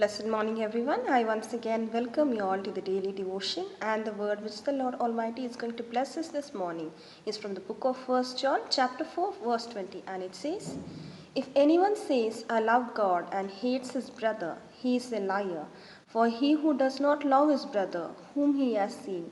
Blessed morning, everyone. I once again welcome you all to the daily devotion, and the word which the Lord Almighty is going to bless us this morning is from the book of 1 John, chapter 4, verse 20, and it says, "If anyone says, 'I love God,' and hates his brother, he is a liar. For he who does not love his brother, whom he has seen,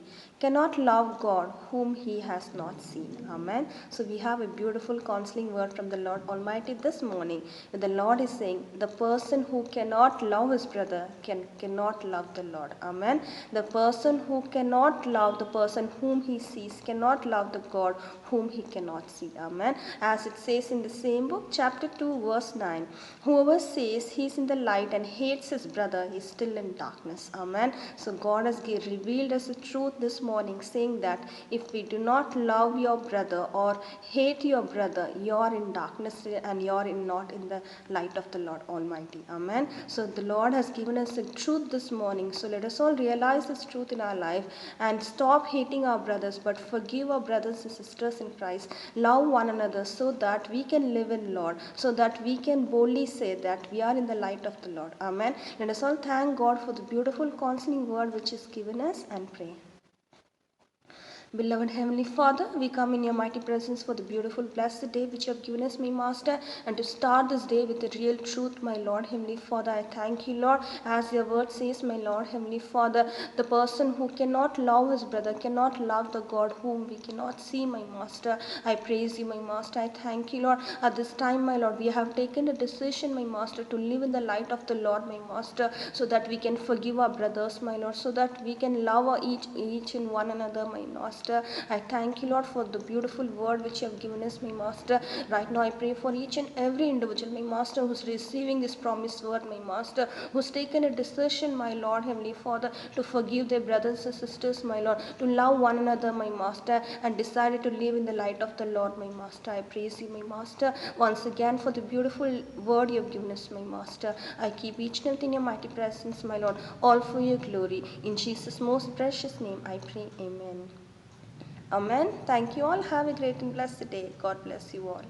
cannot love God, whom he has not seen." Amen. So we have a beautiful counseling word from the Lord Almighty this morning. The Lord is saying, the person who cannot love his brother cannot love the Lord. Amen. The person who cannot love the person whom he sees cannot love the God whom he cannot see. Amen. As it says in the same book, chapter 2, verse 9, "Whoever says he is in the light and hates his brother is still in darkness." Amen. So God has revealed us the truth this morning, saying that if we do not love your brother or hate your brother, you are in darkness and you are not in the light of the Lord Almighty. Amen. So the Lord has given us the truth this morning. So let us all realize this truth in our life and stop hating our brothers, but forgive our brothers and sisters in Christ. Love one another so that we can live in Lord, so that we can boldly say that we are in the light of the Lord. Amen. Let us all thank God for the beautiful counseling word which is given us and pray. Beloved Heavenly Father, we come in your mighty presence for the beautiful, blessed day which you have given us, my Master, and to start this day with the real truth, my Lord Heavenly Father. I thank you, Lord, as your word says, my Lord Heavenly Father, the person who cannot love his brother cannot love the God whom we cannot see, my Master. I praise you, my Master. I thank you, Lord. At this time, my Lord, we have taken a decision, my Master, to live in the light of the Lord, my Master, so that we can forgive our brothers, my Lord, so that we can love each and one another, my Master. I thank you, Lord, for the beautiful word which you have given us, my Master. Right now I pray for each and every individual, my Master, who's receiving this promised word, my Master, who's taken a decision, my Lord, Heavenly Father, to forgive their brothers and sisters, my Lord, to love one another, my Master, and decided to live in the light of the Lord, my Master. I praise you, my Master, once again for the beautiful word you have given us, my Master. I keep each and everything in your mighty presence, my Lord, all for your glory. In Jesus' most precious name I pray. Amen. Amen. Thank you all. Have a great and blessed day. God bless you all.